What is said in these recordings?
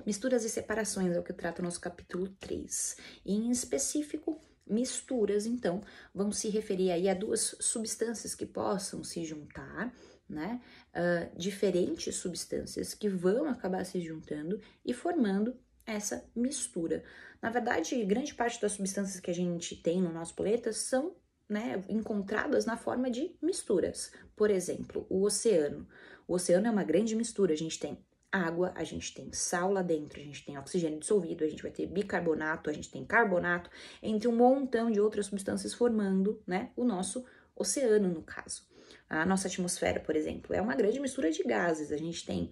Misturas e separações é o que trata o nosso capítulo 3. E, em específico, misturas, então, vão se referir aí a duas substâncias que possam se juntar, né? Diferentes substâncias que vão acabar se juntando e formando essa mistura. Na verdade, grande parte das substâncias que a gente tem no nosso planeta são, né, encontradas na forma de misturas. Por exemplo, o oceano. O oceano é uma grande mistura. A gente tem água, a gente tem sal lá dentro, a gente tem oxigênio dissolvido, a gente vai ter bicarbonato, a gente tem carbonato, entre um montão de outras substâncias formando, né, o nosso oceano, no caso. A nossa atmosfera, por exemplo, é uma grande mistura de gases. A gente tem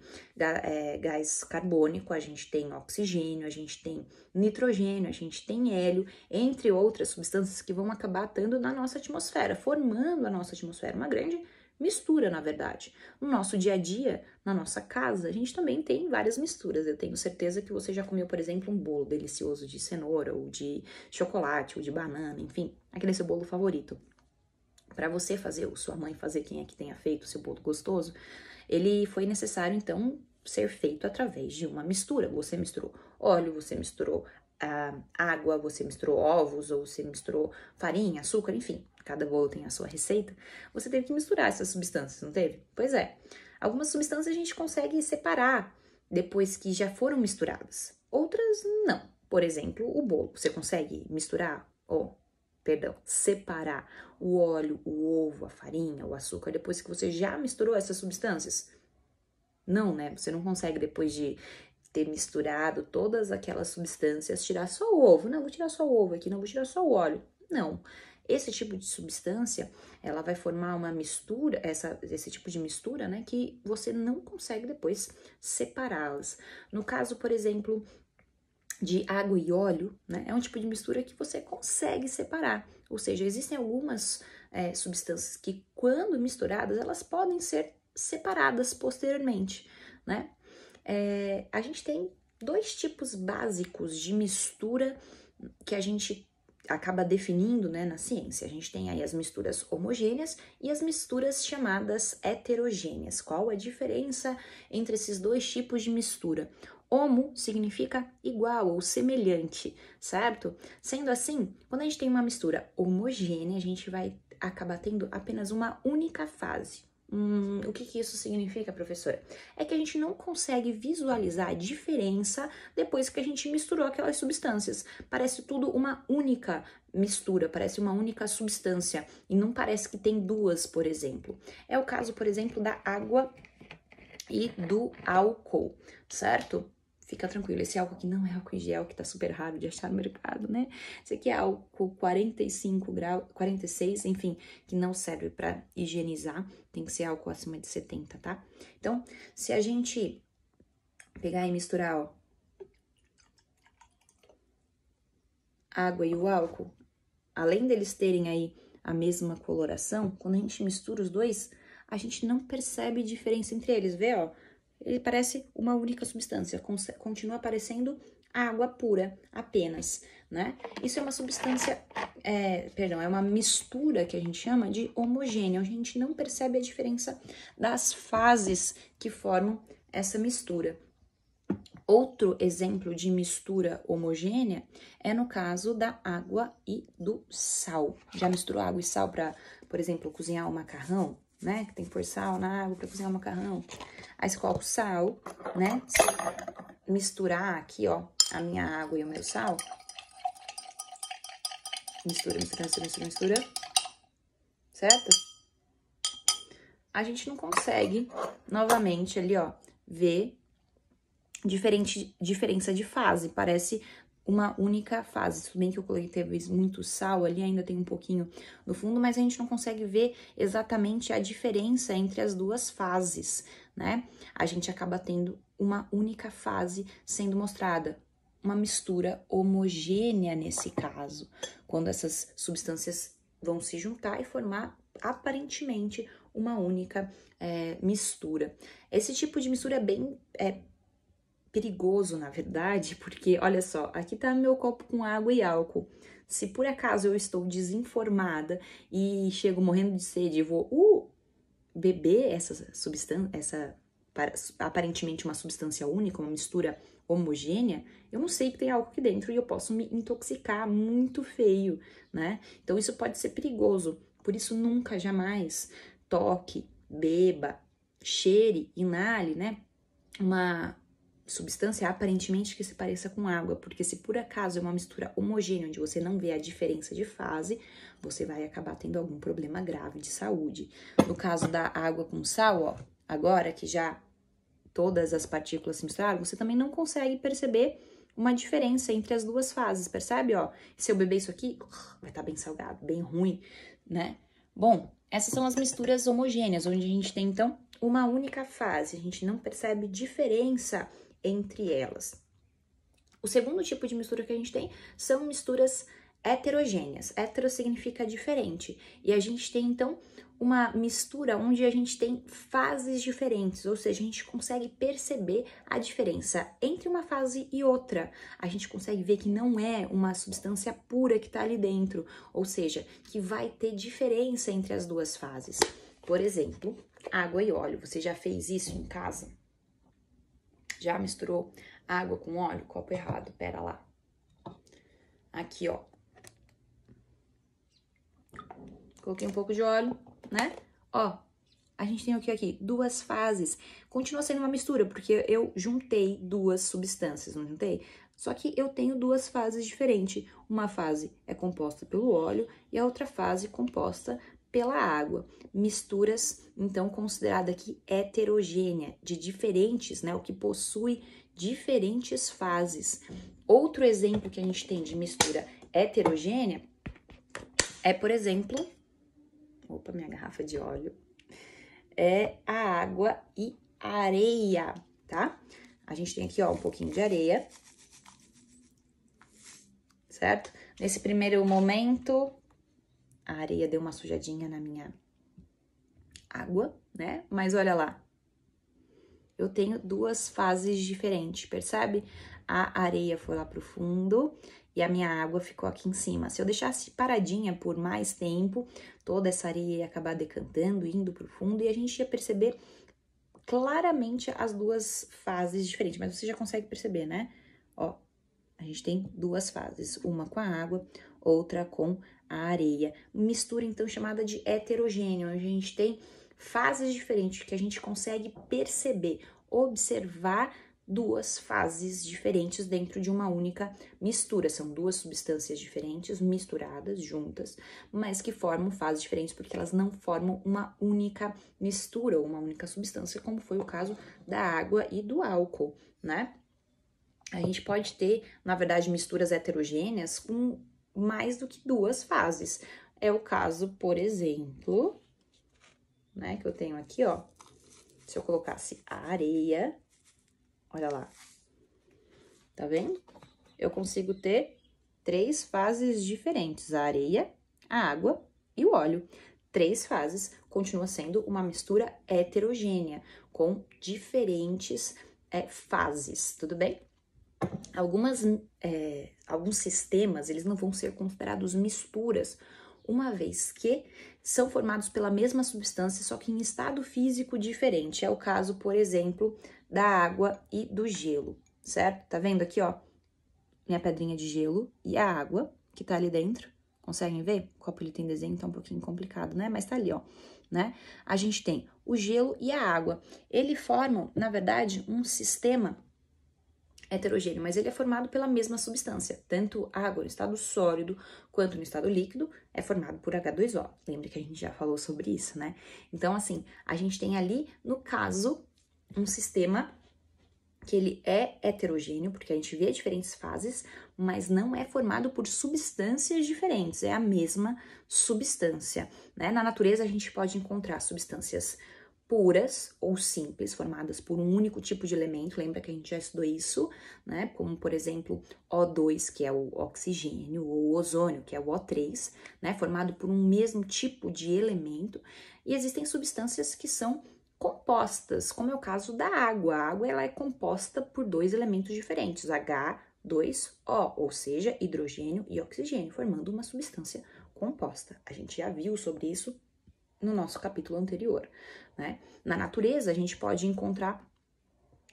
gás carbônico, a gente tem oxigênio, a gente tem nitrogênio, a gente tem hélio, entre outras substâncias que vão acabar estando na nossa atmosfera, formando a nossa atmosfera, uma grande mistura, na verdade. No nosso dia a dia, na nossa casa, a gente também tem várias misturas. Eu tenho certeza que você já comeu, por exemplo, um bolo delicioso de cenoura, ou de chocolate, ou de banana, enfim, aquele seu bolo favorito. Para você fazer, ou sua mãe fazer, quem é que tenha feito o seu bolo gostoso, ele foi necessário, então, ser feito através de uma mistura. Você misturou óleo, você misturou água, você misturou ovos, ou você misturou farinha, açúcar, enfim, cada bolo tem a sua receita. Você teve que misturar essas substâncias, não teve? Pois é. Algumas substâncias a gente consegue separar depois que já foram misturadas. Outras, não. Por exemplo, o bolo. Você consegue misturar separar o óleo, o ovo, a farinha, o açúcar, depois que você já misturou essas substâncias? Não, né? Você não consegue, depois de ter misturado todas aquelas substâncias, tirar só o ovo. Não, vou tirar só o ovo aqui, não, vou tirar só o óleo. Não. Esse tipo de substância, ela vai formar uma mistura, esse tipo de mistura, né, que você não consegue depois separá-las. No caso, por exemplo, de água e óleo, né, é um tipo de mistura que você consegue separar. Ou seja, existem algumas substâncias que, quando misturadas, elas podem ser separadas posteriormente, né? A gente tem dois tipos básicos de mistura que a gente acaba definindo, né, na ciência. A gente tem aí as misturas homogêneas e as misturas chamadas heterogêneas. Qual a diferença entre esses dois tipos de mistura? Homo significa igual ou semelhante, certo? Sendo assim, quando a gente tem uma mistura homogênea, a gente vai acabar tendo apenas uma única fase. O que isso significa, professora? É que a gente não consegue visualizar a diferença depois que a gente misturou aquelas substâncias. Parece tudo uma única mistura, parece uma única substância, e não parece que tem duas, por exemplo. É o caso, por exemplo, da água e do álcool, certo? Fica tranquilo, esse álcool aqui não é álcool em gel, que tá super raro de achar no mercado, né? Esse aqui é álcool 45 graus, 46, enfim, que não serve para higienizar, tem que ser álcool acima de 70, tá? Então, se a gente pegar e misturar, ó, a água e o álcool, além deles terem aí a mesma coloração, quando a gente mistura os dois, a gente não percebe diferença entre eles, vê, ó? Ele parece uma única substância, continua parecendo água pura apenas, né? Isso é uma substância, é uma mistura que a gente chama de homogênea. A gente não percebe a diferença das fases que formam essa mistura. Outro exemplo de mistura homogênea é no caso da água e do sal. Já misturou água e sal para, por exemplo, cozinhar o macarrão, né? Que tem que pôr sal na água para cozinhar o macarrão. Aí você coloca o sal, né? Misturar aqui, ó, a minha água e o meu sal. Mistura, mistura, mistura, mistura, mistura. Certo? A gente não consegue, novamente, ali, ó, ver diferença de fase. Parece uma única fase. Tudo bem que eu coloquei muito sal ali, ainda tem um pouquinho no fundo, mas a gente não consegue ver exatamente a diferença entre as duas fases, né? A gente acaba tendo uma única fase sendo mostrada, uma mistura homogênea nesse caso, quando essas substâncias vão se juntar e formar aparentemente uma única mistura. Esse tipo de mistura é bem perigoso, na verdade, porque, olha só, aqui tá meu copo com água e álcool. Se por acaso eu estou desinformada e chego morrendo de sede e vou beber essa substância, essa aparentemente uma substância única, uma mistura homogênea, eu não sei que tem algo aqui dentro e eu posso me intoxicar muito feio, né? Então isso pode ser perigoso. Por isso nunca, jamais toque, beba, cheire, inale, né? Uma substância aparentemente que se pareça com água, porque se por acaso é uma mistura homogênea, onde você não vê a diferença de fase, você vai acabar tendo algum problema grave de saúde. No caso da água com sal, ó, agora que já todas as partículas se misturaram, você também não consegue perceber uma diferença entre as duas fases, percebe, ó? Se eu beber isso aqui, vai estar bem salgado, bem ruim, né? Bom, essas são as misturas homogêneas, onde a gente tem, então, uma única fase, a gente não percebe diferença entre elas. O segundo tipo de mistura que a gente tem são misturas heterogêneas. Hetero significa diferente. E a gente tem, então, uma mistura onde a gente tem fases diferentes, ou seja, a gente consegue perceber a diferença entre uma fase e outra. A gente consegue ver que não é uma substância pura que está ali dentro, ou seja, que vai ter diferença entre as duas fases. Por exemplo, água e óleo. Você já fez isso em casa? Já misturou água com óleo? Copo errado, pera lá. Aqui, ó. Coloquei um pouco de óleo, né? Ó, a gente tem o que aqui? Duas fases. Continua sendo uma mistura, porque eu juntei duas substâncias, não juntei? Só que eu tenho duas fases diferentes. Uma fase é composta pelo óleo e a outra fase composta pela água. Misturas, então, considerada aqui heterogênea, de diferentes, né? O que possui diferentes fases. Outro exemplo que a gente tem de mistura heterogênea é, por exemplo, opa, minha garrafa de óleo, é a água e a areia, tá? A gente tem aqui, ó, um pouquinho de areia, certo? Nesse primeiro momento, a areia deu uma sujadinha na minha água, né? Mas olha lá, eu tenho duas fases diferentes, percebe? A areia foi lá pro fundo e a minha água ficou aqui em cima. Se eu deixasse paradinha por mais tempo, toda essa areia ia acabar decantando, indo pro fundo, e a gente ia perceber claramente as duas fases diferentes. Mas você já consegue perceber, né? Ó, a gente tem duas fases, uma com a água, outra com a areia. Mistura, então, chamada de heterogêneo, onde a gente tem fases diferentes que a gente consegue perceber, observar duas fases diferentes dentro de uma única mistura. São duas substâncias diferentes, misturadas, juntas, mas que formam fases diferentes porque elas não formam uma única mistura ou uma única substância, como foi o caso da água e do álcool, né? A gente pode ter, na verdade, misturas heterogêneas com mais do que duas fases. É o caso, por exemplo, né, que eu tenho aqui, ó. Se eu colocasse a areia, olha lá, tá vendo? Eu consigo ter três fases diferentes, a areia, a água e o óleo. Três fases, continua sendo uma mistura heterogênea, com diferentes fases, tudo bem? Alguns sistemas, eles não vão ser considerados misturas, uma vez que são formados pela mesma substância, só que em estado físico diferente. É o caso, por exemplo, da água e do gelo, certo? Tá vendo aqui, ó, minha pedrinha de gelo e a água que tá ali dentro. Conseguem ver? O copo ele tem desenho, tá um pouquinho complicado, né? Mas tá ali, ó, né? A gente tem o gelo e a água. Eles formam, na verdade, um sistema heterogêneo, mas ele é formado pela mesma substância. Tanto a água no estado sólido quanto no estado líquido é formado por H2O. Lembra que a gente já falou sobre isso, né? Então, assim, a gente tem ali, no caso, um sistema que ele é heterogêneo, porque a gente vê diferentes fases, mas não é formado por substâncias diferentes, é a mesma substância, né? Na natureza, a gente pode encontrar substâncias puras ou simples, formadas por um único tipo de elemento, lembra que a gente já estudou isso, né? Como, por exemplo, O2, que é o oxigênio, ou o ozônio, que é o O3, né? Formado por um mesmo tipo de elemento. E existem substâncias que são compostas, como é o caso da água. A água, ela é composta por dois elementos diferentes, H2O, ou seja, hidrogênio e oxigênio, formando uma substância composta. A gente já viu sobre isso no nosso capítulo anterior, né? Na natureza, a gente pode encontrar,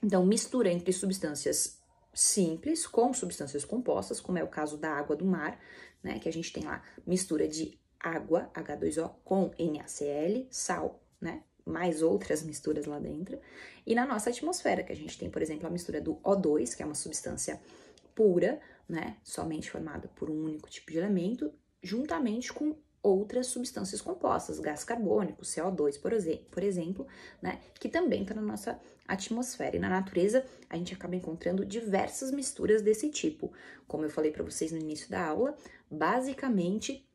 então, mistura entre substâncias simples com substâncias compostas, como é o caso da água do mar, né? Que a gente tem lá mistura de água, H2O, com NaCl, sal, né? Mais outras misturas lá dentro. E na nossa atmosfera, que a gente tem, por exemplo, a mistura do O2, que é uma substância pura, né? Somente formada por um único tipo de elemento, juntamente com outras substâncias compostas, gás carbônico, CO2, por exemplo, né? Que também está na nossa atmosfera. E na natureza, a gente acaba encontrando diversas misturas desse tipo. Como eu falei para vocês no início da aula, basicamente,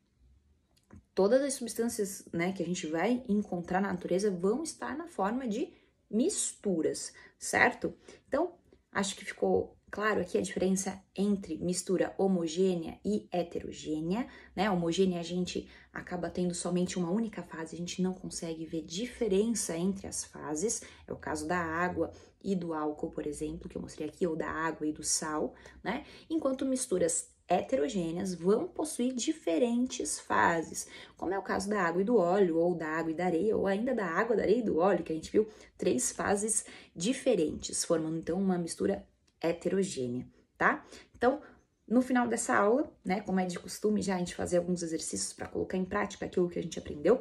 todas as substâncias, né, que a gente vai encontrar na natureza vão estar na forma de misturas, certo? Então, acho que ficou claro aqui a diferença entre mistura homogênea e heterogênea, né? Homogênea a gente acaba tendo somente uma única fase, a gente não consegue ver diferença entre as fases, é o caso da água e do álcool, por exemplo, que eu mostrei aqui, ou da água e do sal, né? Enquanto misturas heterogêneas vão possuir diferentes fases, como é o caso da água e do óleo, ou da água e da areia, ou ainda da água, da areia e do óleo, que a gente viu 3 fases diferentes, formando então uma mistura heterogênea, tá? Então, no final dessa aula, né, como é de costume já a gente fazer alguns exercícios para colocar em prática aquilo que a gente aprendeu,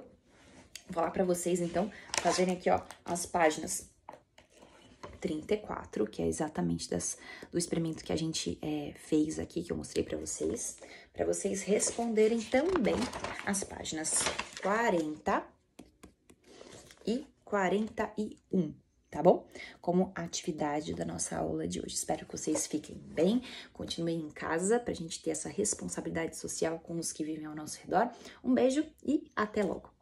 vou falar para vocês então fazerem aqui, ó, as páginas 34, que é exatamente do experimento que a gente fez aqui, que eu mostrei para vocês responderem também as páginas 40 e 41, tá bom? Como atividade da nossa aula de hoje. Espero que vocês fiquem bem, continuem em casa pra gente ter essa responsabilidade social com os que vivem ao nosso redor. Um beijo e até logo!